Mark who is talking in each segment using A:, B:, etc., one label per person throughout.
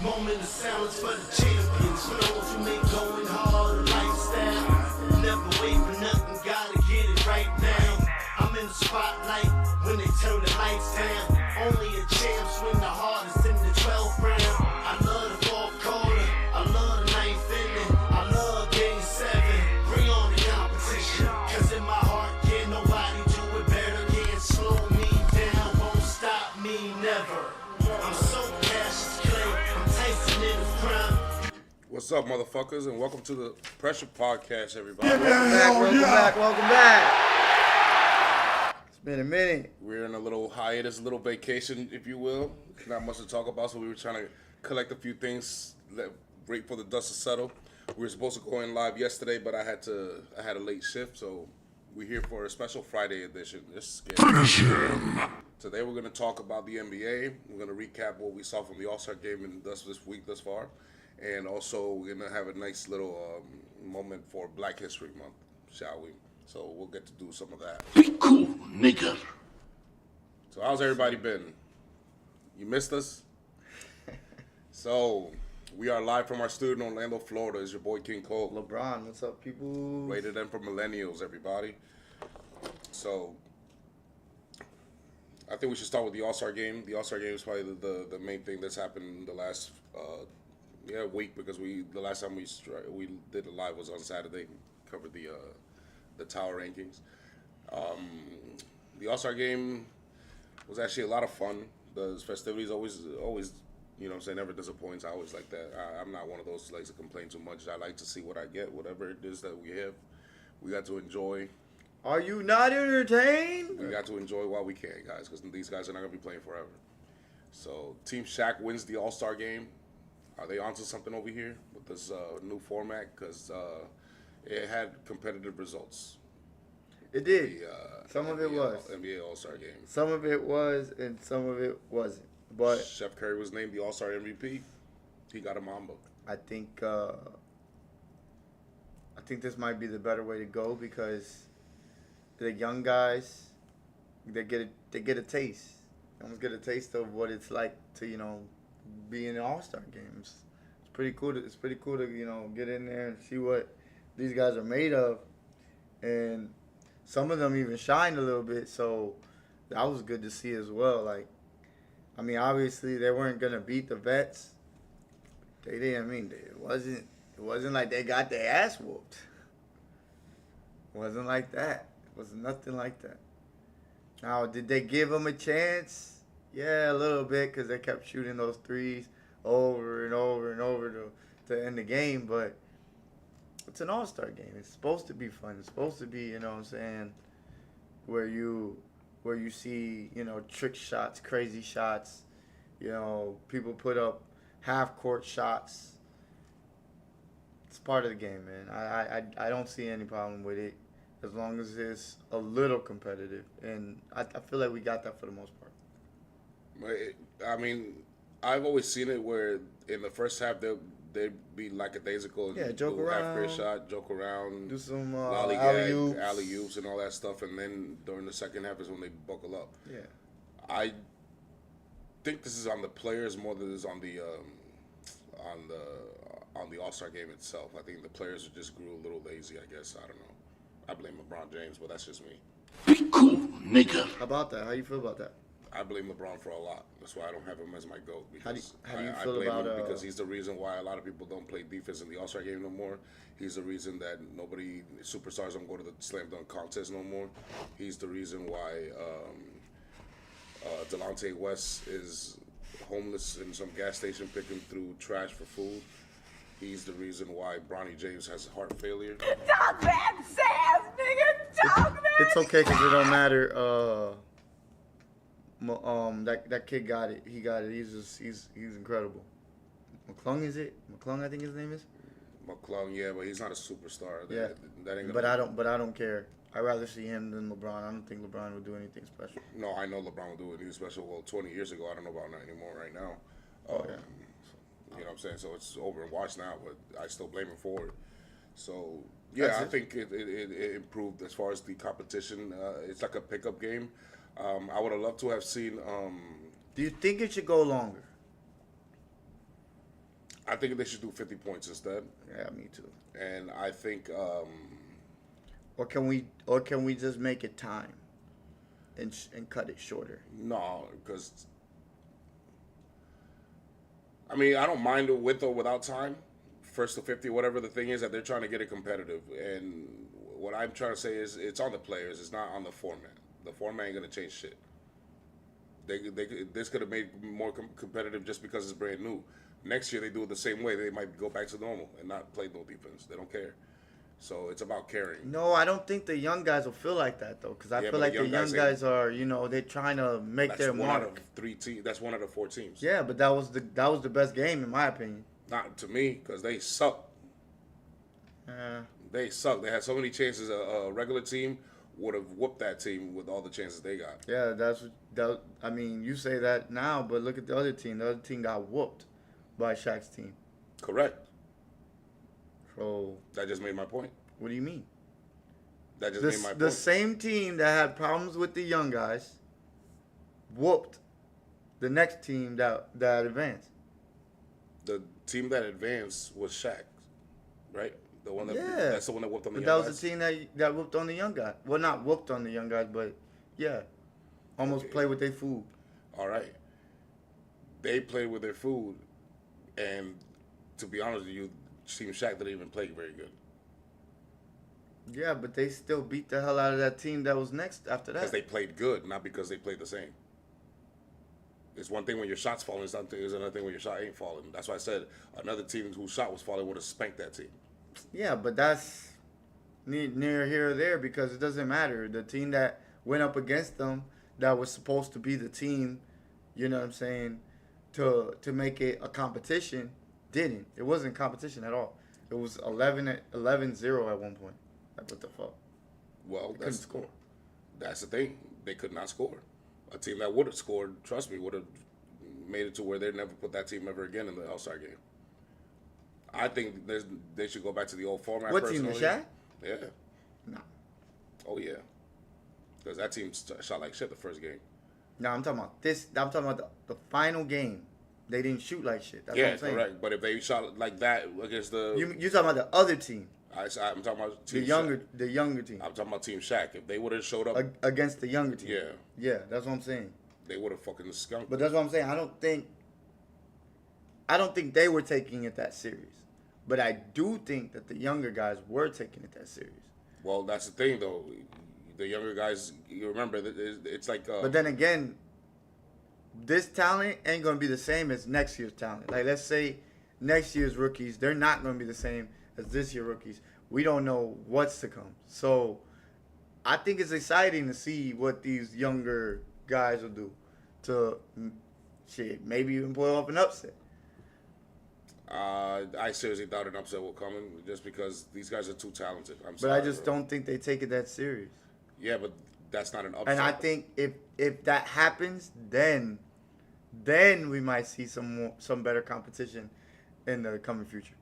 A: Moment of silence for the champions, for those who make going hard a lifestyle. Never wait for nothing, gotta get it right now. I'm in the spotlight when they turn the lights down. Only a champ swing the hardest in the 12th round. I love the fourth quarter, I love the ninth inning, I love game 7. Bring on the competition, cause in my heart can't nobody do it better. Can't slow me down, won't stop me never. I'm so Cassius Clay, I'm Tyson in his prime.
B: What's up, motherfuckers, and welcome to the Nflpodcast, everybody.
C: Welcome back. It's been a minute.
B: We're in a little hiatus, a little vacation, if you will. Not much to talk about, so we were trying to collect a few things, wait for the dust to settle. We were supposed to go in live yesterday, but I had a late shift, so we're here for a special Friday edition. Finish him. Today we're going to talk about the NBA. We're going to recap what we saw from the All-Star game and this week thus far. And also, we're going to have a nice little moment for Black History Month, shall we? So we'll get to do some of that.
A: Be cool, nigga.
B: So how's everybody been? You missed us? So, we are live from our studio in Orlando, Florida. It's your boy, King Cole.
C: LeBron, what's up, people?
B: Rated M for millennials, everybody. So, I think we should start with the All-Star game. The All-Star game is probably the main thing that's happened in the last week, because the last time we did it live was on Saturday, covered the Tower rankings. The All-Star game was actually a lot of fun. The festivities always, you know what I'm saying, never disappoints. I always like that. I'm not one of those who likes to complain too much. I like to see what I get, whatever it is that we have. We got to enjoy.
C: Are you not entertained?
B: We got to enjoy while we can, guys, because these guys are not going to be playing forever. So, Team Shaq wins the All-Star game. Are they onto something over here with this new format? Because it had competitive results.
C: It did. Some of it was.
B: NBA All-Star game.
C: Some of it was, and some of it wasn't. But
B: Chef Curry was named the All-Star MVP. He got a Mamba.
C: I think this might be the better way to go, because the young guys, they get a taste. They almost get a taste of what it's like to, be in the All-Star games. It's pretty cool to get in there and see what these guys are made of, and some of them even shined a little bit, so that was good to see as well. Like, I mean, obviously they weren't gonna beat the vets. They didn't. I mean, it wasn't like they got their ass whooped. It wasn't like that. It was nothing like that. Now, did they give them a chance? Yeah, a little bit, because they kept shooting those threes over and over and over to end the game. But it's an All-Star game. It's supposed to be fun. It's supposed to be, where you see, trick shots, crazy shots. People put up half-court shots. It's part of the game, man. I don't see any problem with it, as long as it's a little competitive. And I feel like we got that for the most part.
B: I mean, I've always seen it where in the first half they'd be lackadaisical and
C: joke
B: do
C: around,
B: half-court shot, joke around,
C: do some
B: alley-oops and all that stuff, and then during the second half is when they buckle up.
C: Yeah.
B: I think this is on the players more than it is on the All-Star game itself. I think the players just grew a little lazy, I guess. I don't know. I blame LeBron James, but that's just me.
A: Be cool, nigga.
C: How about that? How you feel about that?
B: I blame LeBron for a lot. That's why I don't have him as my GOAT. Because
C: how do you
B: I
C: feel
B: blame
C: about
B: him because he's the reason why a lot of people don't play defense in the All-Star game no more. He's the reason that superstars don't go to the slam dunk contest no more. He's the reason why Delonte West is homeless in some gas station picking through trash for food. He's the reason why Bronny James has heart failure.
D: Talk that sass, nigga. Talk that.
C: It's okay, because it don't matter. That kid got it. He got it. He's incredible. McClung, is it? McClung, I think his name is.
B: McClung, yeah, but he's not a superstar.
C: Yeah.
B: That ain't
C: But I don't care. I'd rather see him than LeBron. I don't think LeBron would do anything special.
B: No, I know LeBron will do anything special. Well, 20 years ago, I don't know about that anymore right now.
C: Yeah.
B: You know what I'm saying? So it's over and watched now, but I still blame him for it. So, yeah, I think it improved as far as the competition. It's like a pickup game. I would have loved to have seen...
C: Do you think it should go longer?
B: I think they should do 50 points instead.
C: Yeah, me too.
B: And I think
C: Or can we just make it time and cut it shorter?
B: no, because I mean I don't mind it with or without time. First to 50, whatever the thing is that they're trying to get it competitive. And what I'm trying to say is it's on the players. It's not on the format. The format ain't gonna change shit. This could have made more competitive just because it's brand new. Next year they do it the same way. They might go back to normal and not play no defense. They don't care. So it's about caring.
C: No, I don't think the young guys will feel like that though, because I
B: Yeah,
C: feel
B: but
C: like
B: the
C: the
B: young
C: young
B: guys
C: guys are, they're trying to make
B: That's
C: their
B: one out
C: mark.
B: of 3 teams. That's one out of 4 teams.
C: Yeah, but that was the best game in my opinion.
B: Not to me, because they suck. They suck. They had so many chances. A regular team would have whooped that team with all the chances they got.
C: Yeah, I mean, you say that now, but look at the other team. The other team got whooped by Shaq's team.
B: Correct.
C: So
B: That just made my point.
C: what do you mean?
B: That just
C: The,
B: made my
C: the
B: point.
C: same team that had problems with the young guys whooped the next team that advanced.
B: The team that advanced was Shaq, right? The one that
C: Yeah.
B: that's the one that whooped on the
C: But
B: young
C: that was
B: guys.
C: the team that whooped on the young guys. Well, not whooped on the young guys, but yeah, almost
B: Okay.
C: play with their food.
B: All right. They played with their food, and to be honest with you, Team Shaq didn't even play very good.
C: Yeah, but they still beat the hell out of that team that was next after
B: Because
C: that.
B: they played good, not because they played the same. It's one thing when your shot's falling, it's another thing when your shot ain't falling. That's why I said another team whose shot was falling would have spanked that team.
C: Yeah, but that's near here or there because it doesn't matter. The team that went up against them that was supposed to be the team, you know what I'm saying, to make it a competition, didn't. It wasn't competition at all. It was 11-0 at one point. Like, what the fuck?
B: Well,
C: Couldn't
B: that's
C: score.
B: That's the thing. They could not score. A team that would have scored, trust me, would have made it to where they'd never put that team ever again in the All-Star game. I think they should go back to the old format.
C: What team, the
B: personally.
C: Shaq?
B: Yeah.
C: No.
B: Oh, yeah. Because that team shot like shit the first game.
C: No, I'm talking about this. I'm talking about the final game. They didn't shoot like shit. That's what
B: Yeah,
C: I'm saying.
B: correct. But if they shot like that against the...
C: You talking about the other team,
B: I'm talking about
C: the
B: Team
C: younger
B: Shaq.
C: the younger team
B: I'm talking about Team Shaq. If they would have showed up,
C: against the younger team.
B: yeah,
C: Yeah, that's what I'm saying.
B: they would have fucking skunked.
C: But that's what I'm saying. I don't think they were taking it that serious. But I do think that the younger guys were taking it that serious.
B: Well, that's the thing, though. The younger guys, you remember, it's like...
C: But then again, this talent ain't going to be the same as next year's talent. Like, let's say next year's rookies, they're not going to be the same as this year's rookies. We don't know what's to come. So I think it's exciting to see what these younger guys will do to, maybe even pull off an upset.
B: I seriously doubt an upset will come in just because these guys are too talented. I'm
C: But
B: sorry,
C: I just
B: bro.
C: don't think they take it that serious.
B: Yeah, but that's not an upset.
C: And I think if that happens, then we might see some better competition in the coming future.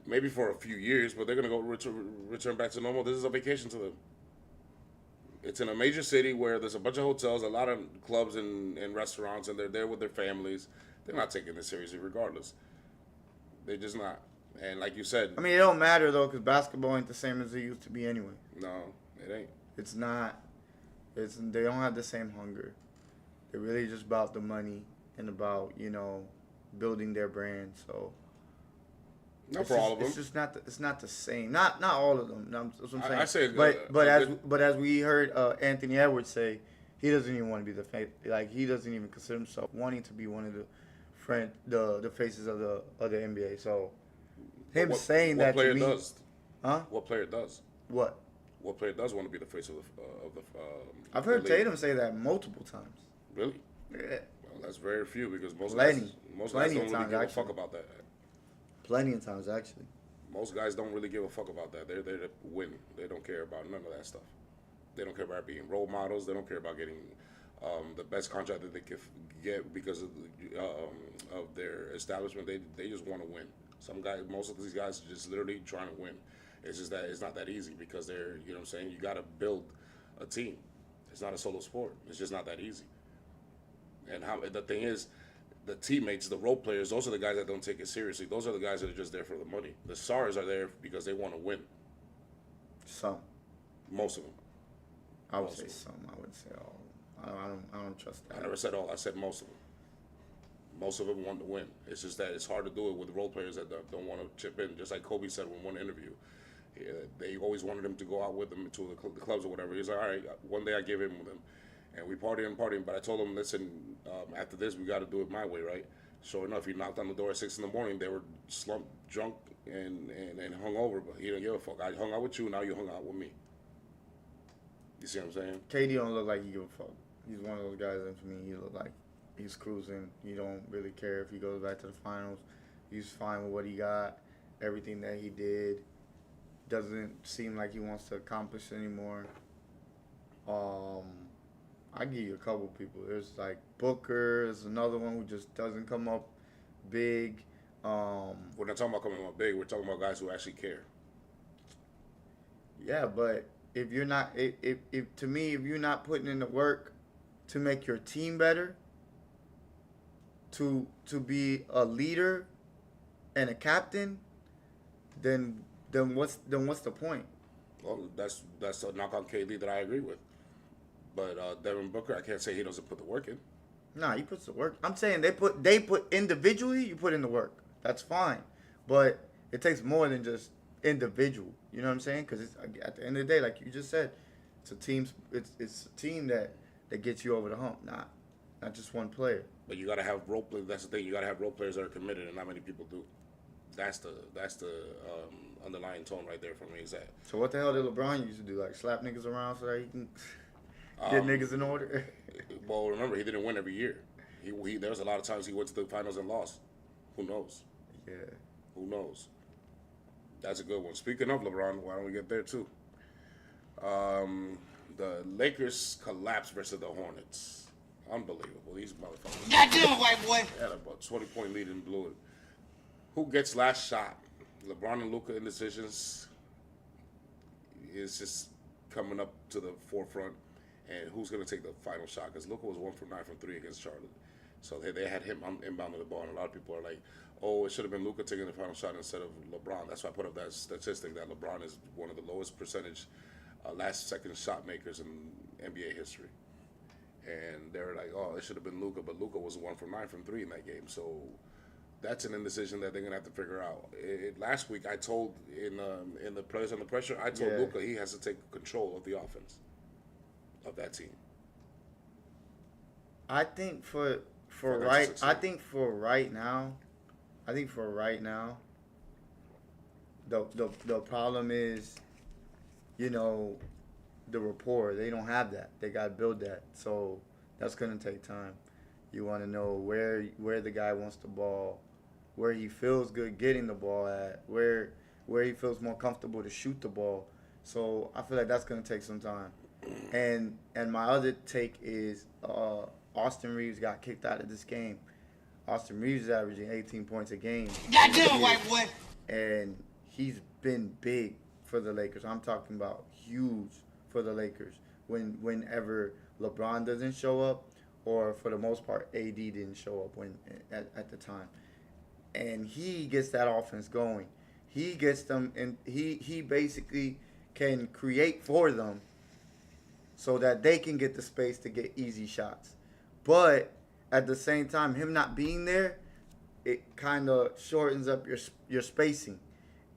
B: Maybe for a few years, but they're going to go return back to normal. This is a vacation to them. It's in a major city where there's a bunch of hotels, a lot of clubs and restaurants, and they're there with their families. They're not taking this seriously regardless. They're just not. And like you said,
C: I mean, it don't matter though, because basketball ain't the same as it used to be anyway.
B: no, it ain't.
C: It's not. They don't have the same hunger. They're really just about the money and about building their brand. So
B: Not for all of them.
C: It's just not. It's not the same. Not all of them. That's what I'm saying.
B: I say,
C: but as we heard Anthony Edwards say, he doesn't even want to be the face. Like, he doesn't even consider himself wanting to be one of the faces of the NBA. So him saying that
B: what player
C: to me,
B: does?
C: huh?
B: What player does?
C: What?
B: What player does want to be the face of the?
C: I've heard
B: the league?
C: Tatum say that multiple times.
B: Really?
C: Yeah.
B: Well, that's very few because most
C: Plenty.
B: guys don't
C: Plenty of
B: really
C: times,
B: give a
C: actually.
B: fuck about that.
C: Plenty of times, actually.
B: Most guys don't really give a fuck about that. They're there to win. They don't care about none of that stuff. They don't care about being role models. They don't care about getting the best contract that they can get because of their establishment. They just want to win. Most of these guys are just literally trying to win. It's just that it's not that easy because they're, you know what I'm saying, you got to build a team. It's not a solo sport. It's just not that easy. And the thing is, the teammates, the role players, those are the guys that don't take it seriously. Those are the guys that are just there for the money. The stars are there because they want to win.
C: Some.
B: Most of them.
C: I would
B: Most
C: say
B: of them.
C: some. I wouldn't say all. I don't trust that.
B: I never said all. I said most of them. Most of them want to win. It's just that it's hard to do it with role players that don't want to chip in. Just like Kobe said in one interview, they always wanted him to go out with them to the clubs or whatever. He's like, all right, one day I gave in with him, and we partying, but I told him, listen, after this we got to do it my way, right? Sure enough, he knocked on the door at 6 a.m. They were slumped, drunk, and hung over, but he didn't give a fuck. I hung out with you, now you hung out with me. You see what I'm saying?
C: KD don't look like he give a fuck. He's one of those guys that to me, he look like he's cruising. He don't really care if he goes back to the finals. He's fine with what he got. Everything that he did doesn't seem like he wants to accomplish anymore. I give you a couple people. There's like Booker. There's another one who just doesn't come up big.
B: We're not talking about coming up big. We're talking about guys who actually care.
C: Yeah, but if you're not, if to me, if you're not putting in the work to make your team better, to be a leader and a captain, then what's the point?
B: Well, that's a knock on KD that I agree with. But Devin Booker, I can't say he doesn't put the work in.
C: Nah, he puts the work. I'm saying they put individually. You put in the work. That's fine, but it takes more than just individual. You know what I'm saying? Because at the end of the day, like you just said, it's a team. It's a team that gets you over the hump. Not just one player.
B: But you got to have role players. That's the thing. You got to have role players that are committed, and not many people do. That's the underlying tone right there for me. Is that?
C: So what the hell did LeBron used to do? Like slap niggas around so that he can get niggas in order?
B: Well, remember he didn't win every year. He there was a lot of times he went to the finals and lost. Who knows?
C: Yeah.
B: Who knows? That's a good one. Speaking of LeBron, why don't we get there too? The Lakers collapsed versus the Hornets. Unbelievable. These motherfuckers.
E: Goddamn, white boy.
B: Had about 20-point lead and blew it. Who gets last shot? LeBron and Luka indecisions is just coming up to the forefront. And who's going to take the final shot? Because Luka was 1 from 9 from 3 against Charlotte. So they had him inbounding the ball. And a lot of people are like, oh, it should have been Luka taking the final shot instead of LeBron. That's why I put up that statistic that LeBron is one of the lowest percentage last-second shot makers in NBA history. And they're like, oh, it should have been Luka, but Luka was 1 from 9 from 3 in that game. So that's an indecision that they're gonna have to figure out. Last week, I told in the Players Under Pressure, I told Luka he has to take control of the offense of that team.
C: I think for right now, the problem is, the rapport. They don't have that. They got to build that. So that's going to take time. You want to know where the guy wants the ball, where he feels good getting the ball at, where he feels more comfortable to shoot the ball. So I feel like that's going to take some time. And my other take is Austin Reeves got kicked out of this game. Austin Reeves is averaging 18 points a game.
E: Goddamn, white boy.
C: And he's been big for the Lakers. I'm talking about huge for the Lakers. Whenever LeBron doesn't show up, or for the most part, AD didn't show up at the time. And he gets that offense going. He gets them, and he basically can create for them so that they can get the space to get easy shots. But at the same time, him not being there, it kind of shortens up your spacing.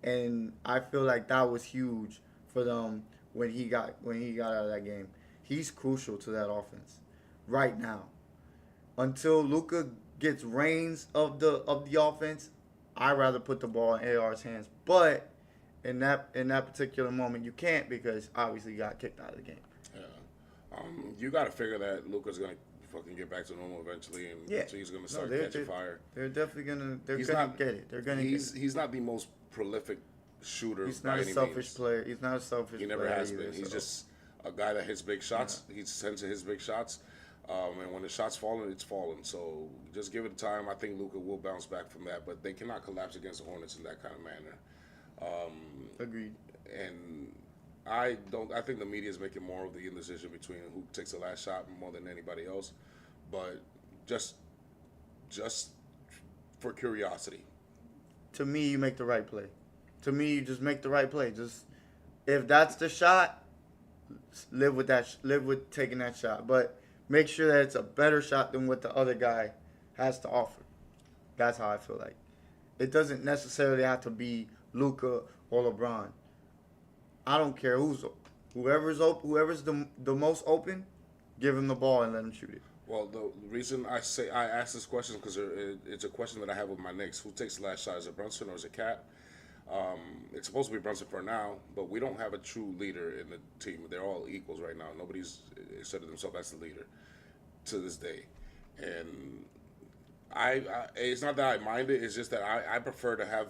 C: And I feel like that was huge for them when he got out of that game. He's crucial to that offense right now. Until Luka gets reins of the offense, I'd rather put the ball in AR's hands. But in that particular moment, you can't, because obviously he got kicked out of the game.
B: Yeah, you got to figure that Luka's gonna fucking get back to normal eventually, and he's gonna start catching fire.
C: They're definitely gonna. They're gonna get it. They're gonna.
B: He's not the most prolific shooter.
C: He's not
B: by
C: a
B: any
C: selfish
B: means.
C: player. He's not a selfish player.
B: He never has
C: either,
B: been. He's
C: so.
B: just a guy that hits big shots. He sends to his big shots, and when the shot's falling, it's falling. So just give it time. I think Luka will bounce back from that, but they cannot collapse against the Hornets in that kind of manner.
C: Agreed.
B: And I think the media is making more of the indecision between who takes the last shot more than anybody else. But just just for curiosity.
C: To me, you make the right play. To me, you just make the right play. Just if that's the shot, live with that. Live with taking that shot, but make sure that it's a better shot than what the other guy has to offer. That's how I feel like. It doesn't necessarily have to be Luka or LeBron. I don't care whoever's open, whoever's the most open, give him the ball and let him shoot it.
B: Well, the reason I ask this question because it's a question that I have with my Knicks. Who takes the last shot? Is it Brunson or is it Cat? It's supposed to be Brunson for now, but we don't have a true leader in the team. They're all equals right now. Nobody's asserted themselves as the leader to this day. And I it's not that I mind it. It's just that I prefer to have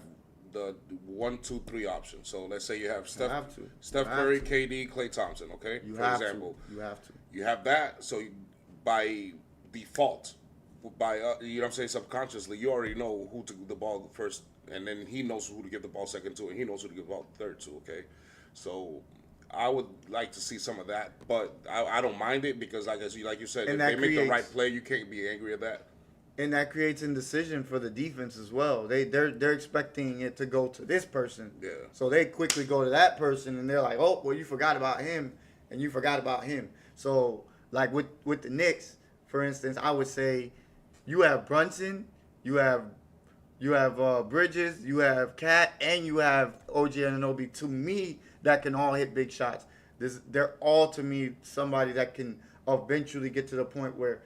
B: the 1, 2, 3 option. So let's say you have Steph Curry, KD, Klay Thompson. Okay,
C: You
B: for
C: have
B: example,
C: to. You have to.
B: you have that. So by default, by you know what I'm saying, subconsciously, you already know who to give the ball first, and then he knows who to give the ball second to, and he knows who to give the ball third to. Okay, so I would like to see some of that, but I don't mind it because, like you said,
C: And
B: if
C: that
B: they make the
C: creates-
B: right play, you can't be angry at that.
C: And that creates indecision for the defense as well. They're expecting it to go to this person.
B: Yeah.
C: So they quickly go to that person and they're like, oh, well, you forgot about him and you forgot about him. So like with the Knicks, for instance, I would say you have Brunson, you have Bridges, you have Cat, and you have OG Anunoby. To me, that can all hit big shots. They're all to me somebody that can eventually get to the point where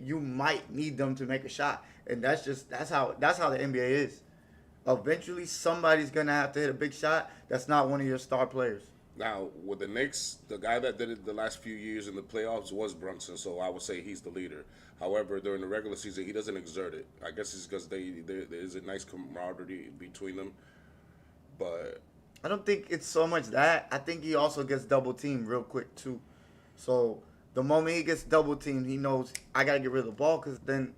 C: you might need them to make a shot, and that's how the NBA is. Eventually, somebody's gonna have to hit a big shot. That's not one of your star players.
B: Now, with the Knicks, the guy that did it the last few years in the playoffs was Brunson, so I would say he's the leader. However, during the regular season, he doesn't exert it. I guess it's because there is a nice camaraderie between them, but
C: I don't think it's so much that. I think he also gets double teamed real quick too. So the moment he gets double teamed, he knows I gotta get rid of the ball because then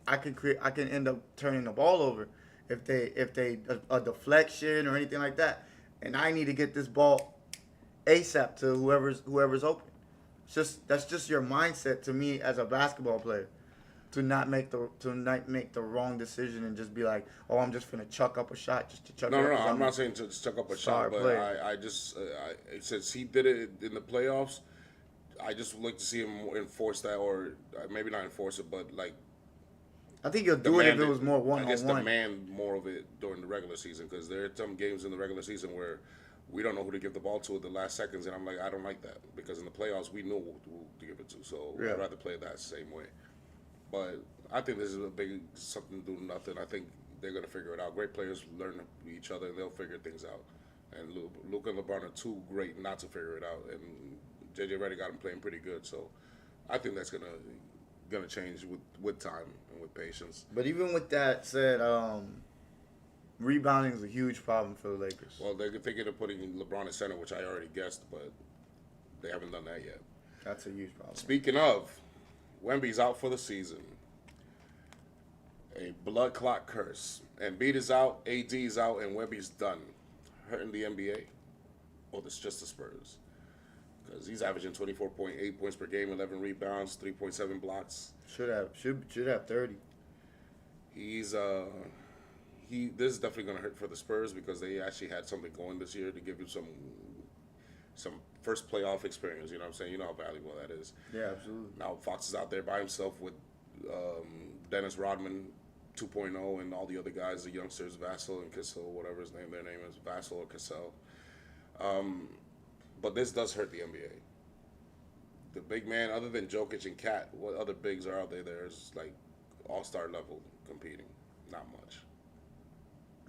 C: I can end up turning the ball over if they a deflection or anything like that, and I need to get this ball ASAP to whoever's open. That's just your mindset to me as a basketball player, to not make the wrong decision and just be like, oh, I'm just gonna chuck up a shot just to chuck.
B: no,
C: it up.
B: no,
C: 'Cause
B: I'm not saying to chuck up a
C: star
B: shot, but
C: player.
B: I just since he did it in the playoffs, I just would like to see him enforce that, or maybe not enforce it, but like
C: I think he'll do it if
B: demand
C: it was more
B: I guess
C: one-on-one.
B: demand more of it during the regular season because there are some games in the regular season where we don't know who to give the ball to at the last seconds, and I'm like, I don't like that because in the playoffs we know who to give it to, so
C: Yeah.
B: I'd rather play that same way. But I think this is a big something to do nothing. I think they're gonna figure it out. Great players learn each other, and they'll figure things out. And Luka and LeBron are too great not to figure it out, and JJ Redick got him playing pretty good, so I think that's gonna change with time and with patience.
C: But even with that said, rebounding is a huge problem for the Lakers.
B: Well, they're thinking of putting LeBron at center, which I already guessed, but they haven't done that yet.
C: That's a huge problem.
B: Speaking of, Wemby's out for the season. A blood clot curse. Embiid is out, AD is out, and Wemby's done. Hurting the NBA? Or it's just the Spurs? Because he's averaging 24.8 points per game, 11 rebounds, 3.7 blocks.
C: Should have 30.
B: He's this is definitely going to hurt for the Spurs because they actually had something going this year to give you some first playoff experience. You know what I'm saying? You know how valuable that is.
C: Yeah, absolutely.
B: Now Fox is out there by himself with Dennis Rodman 2.0 and all the other guys, the youngsters, Vassell and Cassell, whatever their name is, Vassell or Cassell. But this does hurt the NBA. The big man, other than Jokic and Kat, what other bigs are out there? There's like all-star level competing. Not much.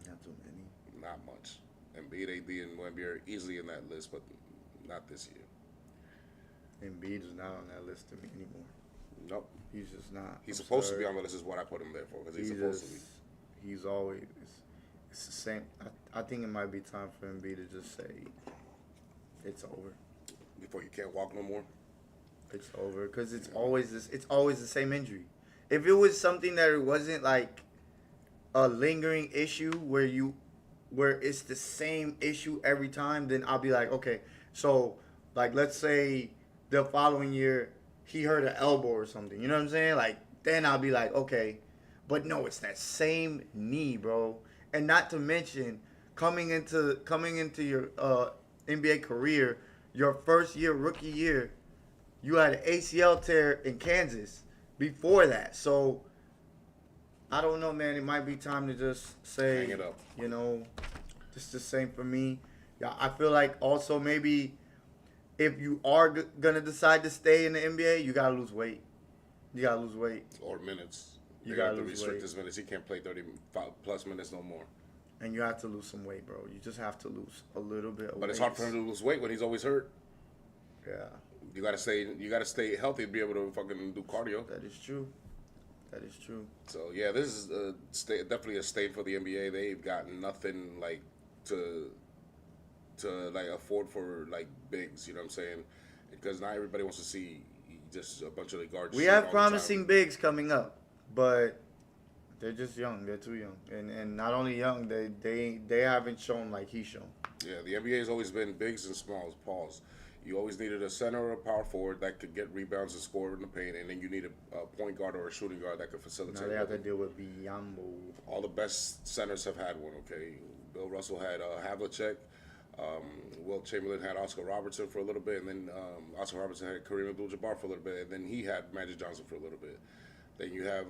C: Not too many.
B: Not much. Embiid, AD, and Wemby are easily in that list, but not this year.
C: Embiid is not on that list to me anymore.
B: Nope.
C: He's just not.
B: He's
C: I'm
B: supposed to
C: sorry.
B: be on the list is what I put him there for, because he's
C: He
B: supposed
C: just-
B: to be.
C: He's always. It's the same. I think it might be time for Embiid to just say, it's over.
B: Before you can't walk no more.
C: It's over because it's always this. It's always the same injury. If it was something that it wasn't like a lingering issue where it's the same issue every time, then I'll be like, okay. So like, let's say the following year he hurt an elbow or something. You know what I'm saying? Like then I'll be like, okay. But no, it's that same knee, bro. And not to mention coming into your NBA career, your first year, rookie year, you had an ACL tear in Kansas before that. So I don't know, man. It might be time to just say,
B: Hang it up.
C: you know, just the same for me. Yeah, I feel like also maybe if you are gonna decide to stay in the NBA, you gotta lose weight. You gotta lose weight.
B: Or minutes.
C: You
B: They
C: gotta
B: have to
C: lose
B: restrict
C: weight.
B: his minutes. He can't play 30+ minutes no more.
C: And you have to lose some weight, bro. You just have to lose a little bit of weight.
B: But it's hard for him to lose weight when he's always hurt.
C: Yeah,
B: You gotta stay healthy to be able to fucking do cardio.
C: that is true. That is true.
B: So yeah, this is definitely a state for the NBA. They've got nothing like to like afford for like bigs. You know what I'm saying? Because not everybody wants to see just a bunch of the guards.
C: We
B: shoot all
C: have
B: the
C: promising
B: time.
C: bigs coming up, but they're just young. They're too young, and not only young, they haven't shown like he's shown.
B: Yeah, the NBA has always been bigs and smalls. Pause. You always needed a center or a power forward that could get rebounds and score in the paint, and then you need a point guard or a shooting guard that could facilitate.
C: Now they have to
B: rhythm.
C: deal with Biombo.
B: All the best centers have had one. Okay, Bill Russell had Havlicek. Wilt Chamberlain had Oscar Robertson for a little bit, and then Oscar Robertson had Kareem Abdul-Jabbar for a little bit, and then he had Magic Johnson for a little bit. Then you have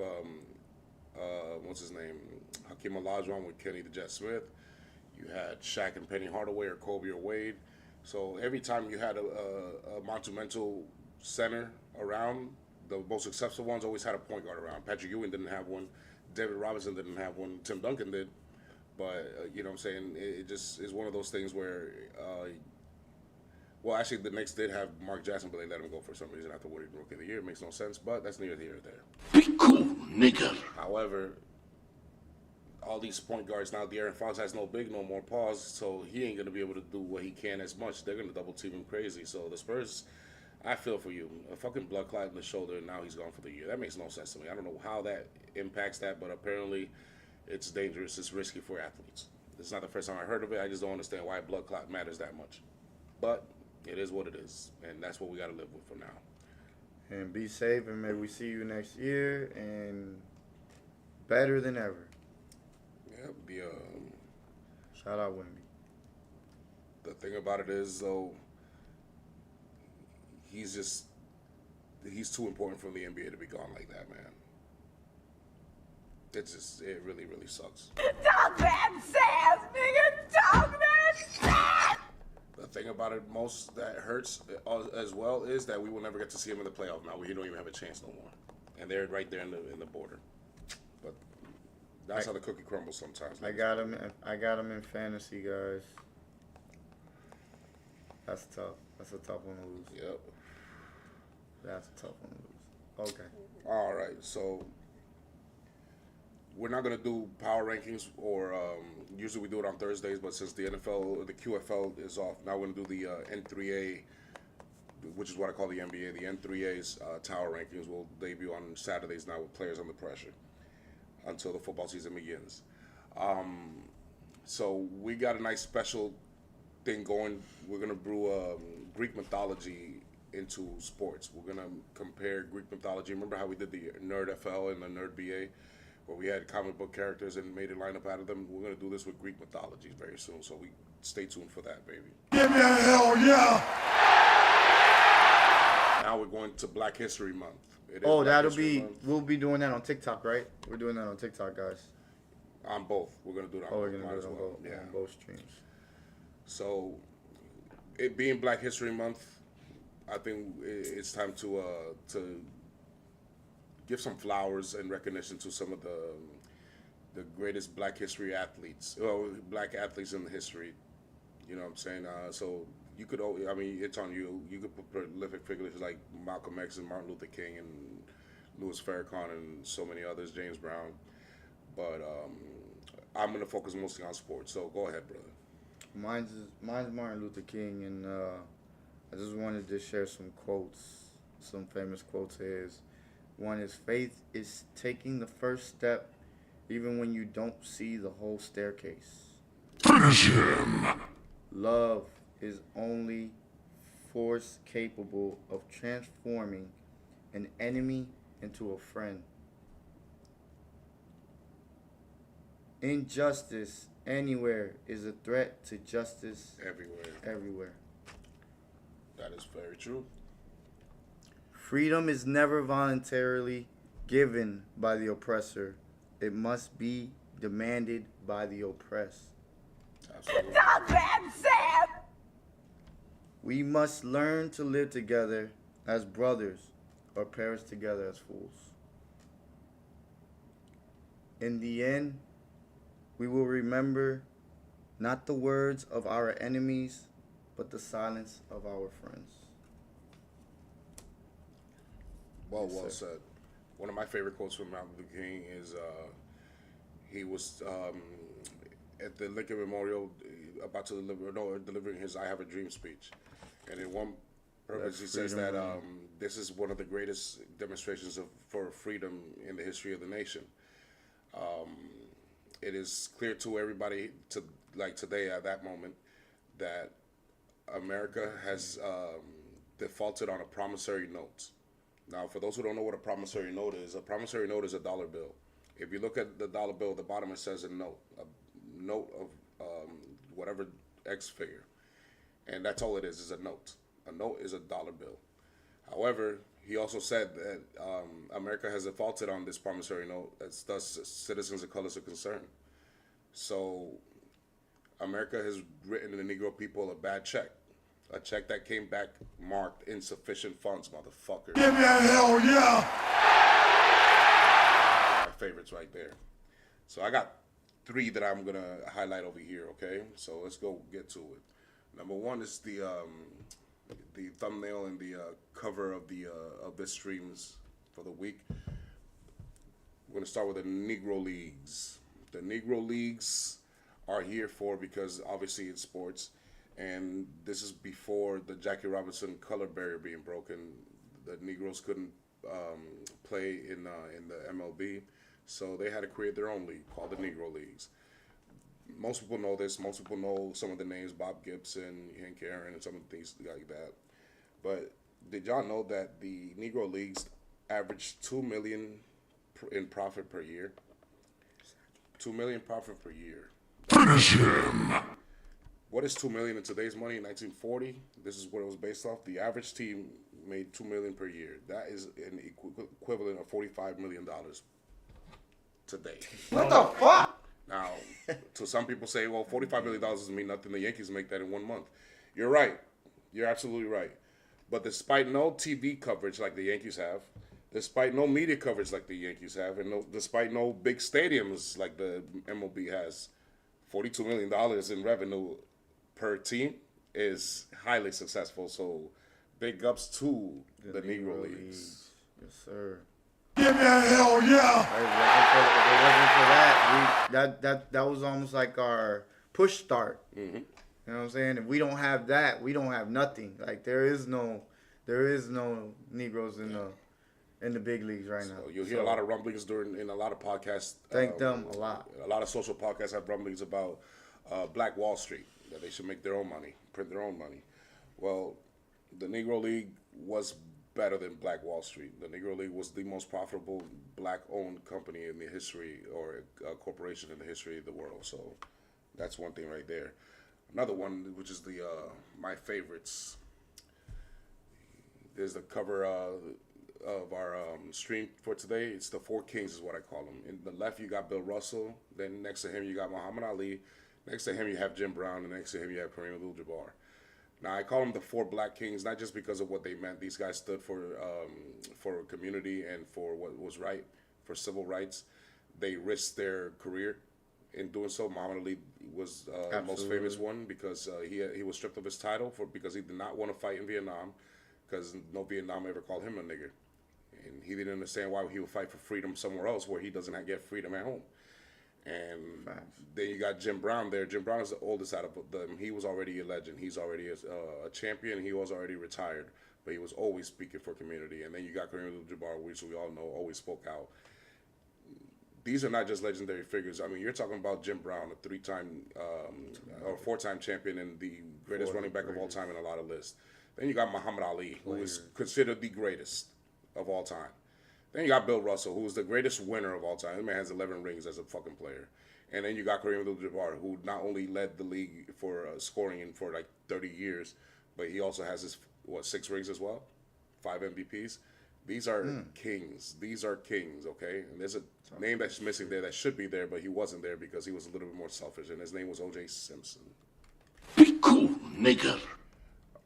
B: what's his name, Hakeem Olajuwon with Kenny the Jet Smith. You had Shaq and Penny Hardaway or Kobe or Wade. So every time you had a monumental center around, the most successful ones always had a point guard around. Patrick Ewing didn't have one. David Robinson didn't have one. Tim Duncan did. But, you know what I'm saying, it just is one of those things where, well, actually, the Knicks did have Mark Jackson, but they let him go for some reason after winning Rookie of the Year. It makes no sense, but that's neither here nor there.
A: Be cool, nigga.
B: However, all these point guards now, De'Aaron Fox has no big no more, pause, so he ain't going to be able to do what he can as much. They're going to double team him crazy. So the Spurs, I feel for you. A fucking blood clot in the shoulder, and now he's gone for the year. That makes no sense to me. I don't know how that impacts that, but apparently it's dangerous. It's risky for athletes. It's not the first time I heard of it. I just don't understand why a blood clot matters that much. But it is what it is, and that's what we got to live with for now.
C: And be safe, and maybe we see you next year, and better than ever.
B: Yeah,
C: Shout out Wemby.
B: the thing about it is, though, he's too important for the NBA to be gone like that, man. It really, really sucks.
D: Talk that sass, nigga. Talk that sass.
B: The thing about it most that hurts as well is that we will never get to see him in the playoff now. We don't even have a chance no more, and they're right there in the border. But that's how the cookie crumbles sometimes.
C: I got him in fantasy, guys. That's tough. That's a tough one to lose.
B: Yep.
C: That's a tough one to lose. Okay.
B: All right, so we're not gonna do power rankings, or usually we do it on Thursdays, but since the NFL, the QFL is off, now we're gonna do the N3A, which is what I call the NBA. The N3A's tower rankings will debut on Saturdays now with players under pressure until the football season begins. So we got a nice special thing going. We're gonna brew Greek mythology into sports. We're gonna compare Greek mythology. Remember how we did the Nerd FL and the Nerd BA, where we had comic book characters and made a lineup out of them? We're gonna do this with Greek mythology very soon. So we stay tuned for that, baby.
A: Give me a hell yeah.
B: Now we're going to Black History Month. It is
C: Oh,
B: Black
C: that'll
B: History
C: be.
B: Month.
C: We'll be doing that on TikTok, right? We're doing that on TikTok, guys.
B: On both. We're gonna do it on
C: Oh, we're
B: both.
C: gonna
B: Might
C: do
B: as
C: it on
B: well.
C: both,
B: Yeah.
C: on both streams.
B: So, it being Black History Month, I think it's time to give some flowers and recognition to some of the greatest Black history athletes, well, Black athletes in the history. You know what I'm saying? So you could, I mean, it's on you. You could put prolific figures like Malcolm X and Martin Luther King and Louis Farrakhan and so many others, James Brown. But I'm gonna focus mostly on sports. So go ahead, brother.
C: Mine's Martin Luther King, and I just wanted to share some quotes, some famous quotes of his. One is, faith is taking the first step even when you don't see the whole staircase.
A: Finish him.
C: Love is only force capable of transforming an enemy into a friend. Injustice anywhere is a threat to justice everywhere.
B: That is very true.
C: Freedom is never voluntarily given by the oppressor. It must be demanded by the oppressed.
B: Absolutely.
D: Stop that, Sam!
C: We must learn to live together as brothers or perish together as fools. In the end, we will remember not the words of our enemies, but the silence of our friends.
B: Well
C: Yes, sir.
B: said. One of my favorite quotes from Martin Luther King is he was at the Lincoln Memorial about to delivering his "I Have a Dream" speech, and in one purpose he says that this is one of the greatest demonstrations for freedom in the history of the nation. It is clear to everybody today at that moment that America has defaulted on a promissory note. Now, for those who don't know what a promissory note is a dollar bill. If you look at the dollar bill, at the bottom it says a note of whatever X figure. And that's all it is a note. A note is a dollar bill. However, he also said that America has defaulted on this promissory note as thus citizens of color are concerned. So America has written the Negro people a bad check. A check that came back marked insufficient funds, motherfucker.
A: Give me a hell yeah!
B: My favorites right there. So I got 3 that I'm gonna highlight over here. Okay, so let's go get to it. Number 1 is the thumbnail and the cover of this streams for the week. We're gonna start with the Negro Leagues. The Negro Leagues are here because obviously it's sports. And this is before the Jackie Robinson color barrier being broken. The Negroes couldn't play in the MLB, so they had to create their own league called the Negro Leagues. Most people know this. Most people know some of the names, Bob Gibson, Hank Aaron, and some of the things like that. But did y'all know that the Negro Leagues average $2 million in profit per year? $2 million profit per year.
A: Finish him!
B: What is $2 million in today's money? In 1940, this is what it was based off. The average team made $2 million per year. That is an equivalent of $45 million today.
C: What the fuck?
B: Now, to some people say, well, $45 million doesn't mean nothing. The Yankees make that in 1 month. You're right. You're absolutely right. But despite no TV coverage like the Yankees have, despite no media coverage like the Yankees have, and despite no big stadiums like the MLB has, $42 million in revenue per team is highly successful. So big ups to the Negro Leagues.
C: Yes, sir.
A: Give me a hell yeah!
C: If it wasn't for that, that was almost like our push start.
B: Mm-hmm.
C: You know what I'm saying? If we don't have that, we don't have nothing. Like there is no Negroes in the big leagues right now.
B: You'll hear a lot of rumblings in a lot of podcasts.
C: Thank them a lot.
B: A lot of social podcasts have rumblings about Black Wall Street, that they should make their own money, print their own money. Well, the Negro League was better than Black Wall Street. The Negro League was the most profitable black-owned company in the history, or corporation in the history of the world. So that's one thing right there. Another one, which is my favorites, is the cover of our stream for today. It's the 4 Kings is what I call them. In the left, you got Bill Russell. Then next to him, you got Muhammad Ali. Next to him, you have Jim Brown. And next to him, you have Kareem Abdul-Jabbar. Now, I call them the 4 Black Kings, not just because of what they meant. These guys stood for community and for what was right, for civil rights. They risked their career in doing so. Muhammad Ali was the most famous one because he was stripped of his title because he did not want to fight in Vietnam, because no Vietnam ever called him a nigger. And he didn't understand why he would fight for freedom somewhere else where he doesn't get freedom at home. And then you got Jim Brown there. Jim Brown is the oldest out of them. He was already a legend. He's already a champion. He was already retired, but he was always speaking for community. And then you got Kareem Abdul-Jabbar, which we all know always spoke out. These are not just legendary figures. I mean, you're talking about Jim Brown, a 3-time or 4-time champion and the greatest running back of all time in a lot of lists. Then you got Muhammad Ali, who is considered the greatest of all time. Then you got Bill Russell, who is the greatest winner of all time. This man has 11 rings as a fucking player. And then you got Kareem Abdul-Jabbar, who not only led the league for scoring in for like 30 years, but he also has his 6 rings as well, 5 MVPs. These are kings. These are kings, okay? And there's a name that's missing there that should be there, but he wasn't there because he was a little bit more selfish, and his name was O.J. Simpson.
F: Be cool, nigga.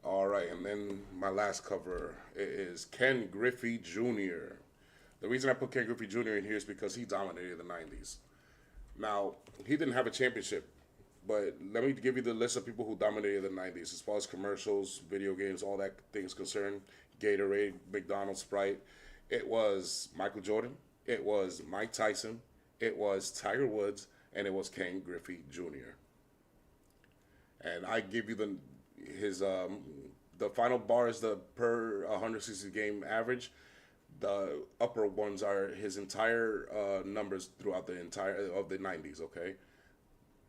B: All right, and then my last cover is Ken Griffey Jr. The reason I put Ken Griffey Jr. in here is because he dominated the 90s. Now, he didn't have a championship, but let me give you the list of people who dominated the 90s as far as commercials, video games, all that things concerned. Gatorade, McDonald's, Sprite. It was Michael Jordan. It was Mike Tyson. It was Tiger Woods, and it was Ken Griffey Jr. And I give you the final bar is the per 160 game average. The upper ones are his entire numbers throughout the entire of the 90s, okay?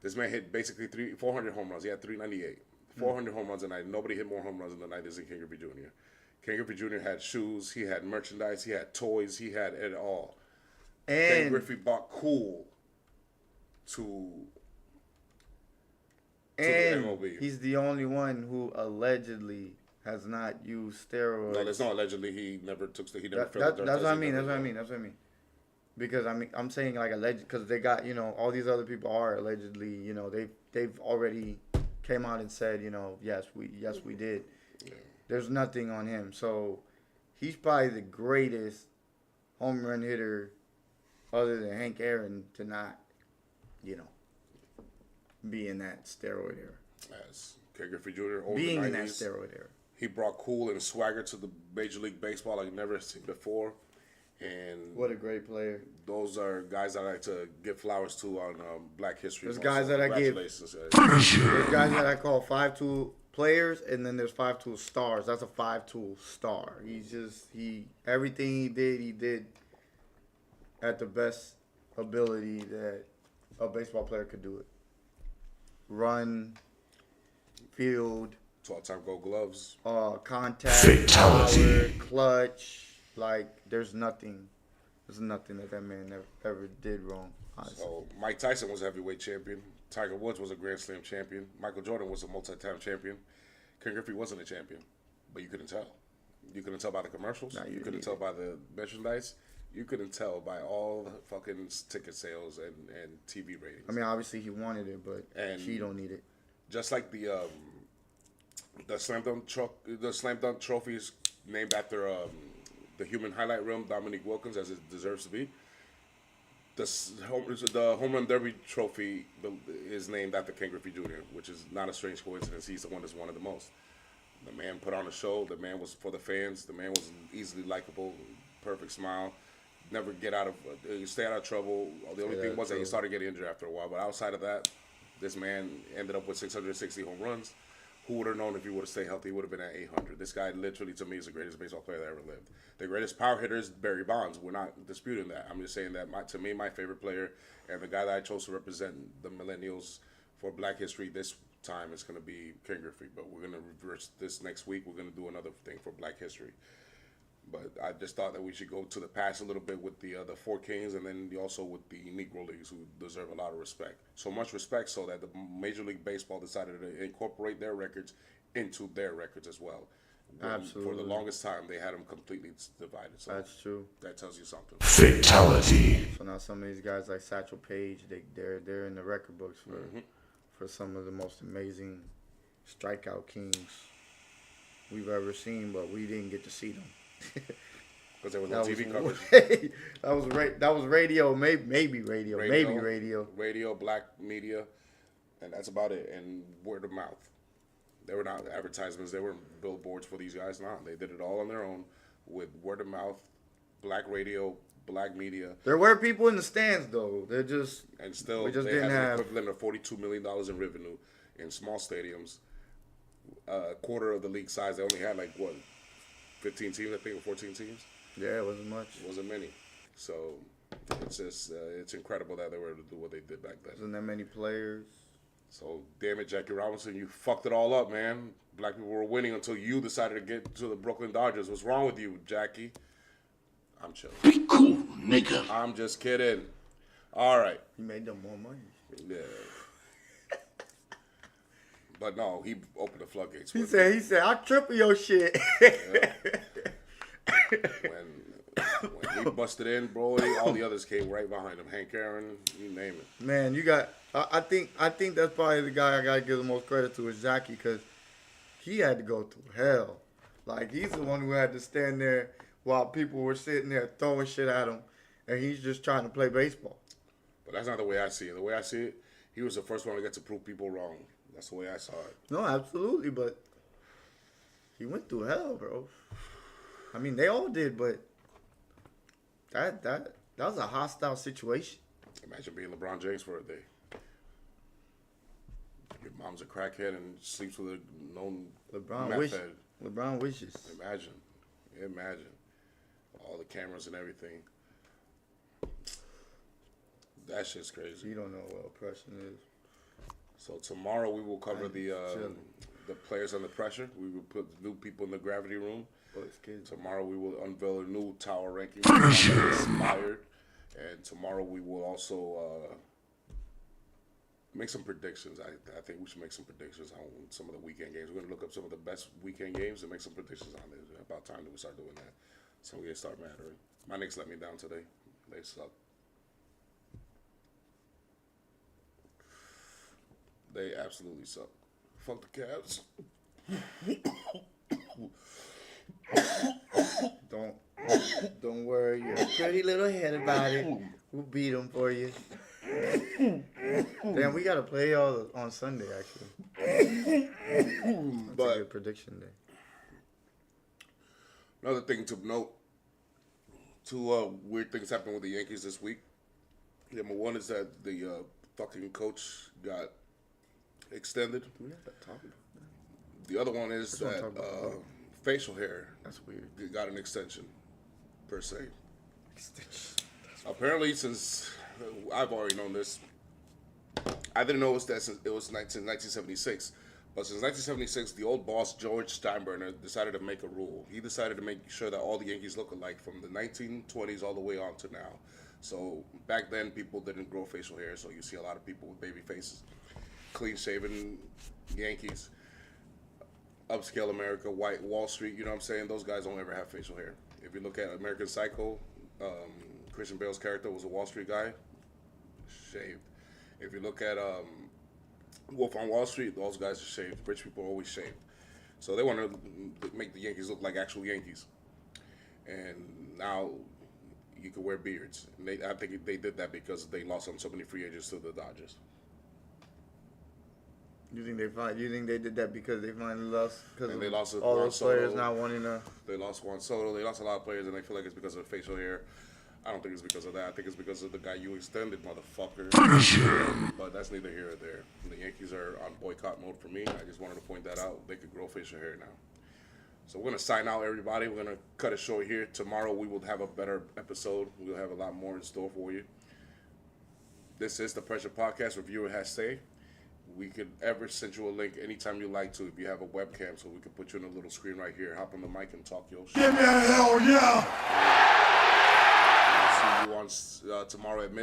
B: This man hit basically 400 home runs. He had 398. 400 home runs a night. Nobody hit more home runs in the 90s than Ken Griffey Jr. Ken Griffey Jr. had shoes. He had merchandise. He had toys. He had it all. And Ken Griffey bought cool to the MLB.
C: He's the only one who allegedly has not used steroids.
B: No, there's no allegedly. He never took. He never filled the dirt.
C: That's what I mean. That's what I mean. Because I'm saying like alleged because they got all these other people are allegedly they've already came out and said yes we did. Yeah. There's nothing on him, so he's probably the greatest home run hitter other than Hank Aaron to not be in that steroid era.
B: As Ken Griffey Jr.
C: Being in that steroid era.
B: He brought cool and swagger to the Major League Baseball like never seen before. And
C: what a great player.
B: Those are guys I like to give flowers to on Black History
C: Month.
B: There's guys that I give.
C: There's guys that I call 5-tool players, and then there's 5-tool stars. That's a 5-tool star. Everything he did at the best ability that a baseball player could do it. Run, field,
B: 12-time Gold Gloves,
C: contact,
F: fatality,
C: power, clutch. Like there's nothing that man ever did wrong. Honestly.
B: So Mike Tyson was a heavyweight champion. Tiger Woods was a Grand Slam champion. Michael Jordan was a multi-time champion. Ken Griffey wasn't a champion, but you couldn't tell. You couldn't tell by the commercials. You couldn't tell by the merchandise. You couldn't tell by all the fucking ticket sales and TV ratings.
C: I mean, obviously he wanted it, but he don't need it.
B: Just like the slam dunk trophies named after the human highlight reel, Dominique Wilkins, as it deserves to be. The home run derby trophy is named after Ken Griffey Jr., which is not a strange coincidence. He's the one that's won it the most. The man put on a show. The man was for the fans. The man was easily likable, perfect smile. Never stay out of trouble. The only thing was that he started getting injured after a while. But outside of that, this man ended up with 660 home runs. Who would have known if he would have stayed healthy? He would have been at 800. This guy literally, to me, is the greatest baseball player that ever lived. The greatest power hitter is Barry Bonds. We're not disputing that. I'm just saying that, to me, my favorite player and the guy that I chose to represent the millennials for Black History this time is going to be Ken Griffey. But we're going to reverse this next week. We're going to do another thing for Black History. But I just thought that we should go to the past a little bit with the four kings, and then also with the Negro Leagues, who deserve a lot of respect. So much respect so that the Major League Baseball decided to incorporate their records into their records as well.
C: Absolutely.
B: For the longest time, they had them completely divided. So
C: that's true.
B: That tells you something.
F: Fatality.
C: So now some of these guys like Satchel Paige, they're in the record books for some of the most amazing strikeout kings we've ever seen, but we didn't get to see them.
B: Because there was no TV coverage.
C: That was radio, maybe radio.
B: Radio, black media, and that's about it. And word of mouth. They were not advertisements. They weren't billboards for these guys. No, they did it all on their own with word of mouth, black radio, black media.
C: There were people in the stands though. They're just
B: and still
C: we just
B: they
C: didn't
B: had
C: have
B: an equivalent of $42 million in revenue in small stadiums. A quarter of the league size. They only had 15 teams, I think, or 14 teams.
C: Yeah, it wasn't much.
B: It wasn't many. So it's just it's incredible that they were able to do what they did back then.
C: Wasn't that many players?
B: So damn it, Jackie Robinson, you fucked it all up, man. Black people were winning until you decided to get to the Brooklyn Dodgers. What's wrong with you, Jackie? I'm chilling.
F: Be cool, nigga.
B: I'm just kidding. All right.
C: You made them more money.
B: Yeah. But no, he opened the floodgates.
C: He said, I triple your shit.
B: When he busted in, bro, all the others came right behind him. Hank Aaron, you name it.
C: Man, you got. I think that's probably the guy I gotta give the most credit to is Jackie, because he had to go through hell. Like, he's the one who had to stand there while people were sitting there throwing shit at him, and he's just trying to play baseball.
B: But that's not the way I see it. The way I see it, he was the first one to get to prove people wrong. That's the way I saw it.
C: No, absolutely, but he went through hell, bro. I mean, they all did, but that was a hostile situation.
B: Imagine being LeBron James for a day. Your mom's a crackhead and sleeps with a known meth head.
C: LeBron wishes.
B: Imagine. All the cameras and everything. That shit's crazy.
C: You don't know what oppression is.
B: So tomorrow we will cover the players under pressure. We will put new people in the gravity room. Tomorrow we will unveil a new tower ranking. Inspired. And tomorrow we will also make some predictions. I think we should make some predictions on some of the weekend games. We're going to look up some of the best weekend games and make some predictions on it. About time that we start doing that. So we start mattering. My Knicks let me down today. They suck. They absolutely suck. Fuck the Cavs.
C: Don't worry, you're a pretty little head about it. We'll beat them for you. Damn, we gotta play y'all on Sunday actually. That's a good prediction day.
B: Another thing to note, two weird things happened with the Yankees this week. Number one is that the fucking coach got extended.
C: Do we have to talk about that?
B: The other one is that facial hair.
C: That's weird.
B: Got an extension, per se. Apparently, since I've already known this, I didn't know that since it was 1976. But since 1976, the old boss, George Steinbrenner, decided to make a rule. He decided to make sure that all the Yankees look alike from the 1920s all the way on to now. So back then, people didn't grow facial hair, so you see a lot of people with baby faces. Clean-shaven Yankees, upscale America, white Wall Street, you know what I'm saying? Those guys don't ever have facial hair. If you look at American Psycho, Christian Bale's character was a Wall Street guy, shaved. If you look at Wolf on Wall Street, those guys are shaved. Rich people are always shaved. So they want to make the Yankees look like actual Yankees. And now you can wear beards. And I think they did that because they lost on so many free agents to the Dodgers.
C: You think they did that because they finally lost? Because
B: they lost
C: all
B: Juan
C: those players
B: Soto.
C: not wanting to.
B: They lost Juan Soto. They lost a lot of players, and they feel like it's because of facial hair. I don't think it's because of that. I think it's because of the guy you extended, motherfucker. But that's neither here or there. The Yankees are on boycott mode for me. I just wanted to point that out. They could grow facial hair now. So we're going to sign out, everybody. We're going to cut it short here. Tomorrow we will have a better episode. We'll have a lot more in store for you. This is the Pressure Podcast. Reviewer has say. We could ever send you a link anytime you like to if you have a webcam, so we could put you on a little screen right here. Hop on the mic and talk your shit.
F: Give me a hell yeah!
B: See you on tomorrow at midnight.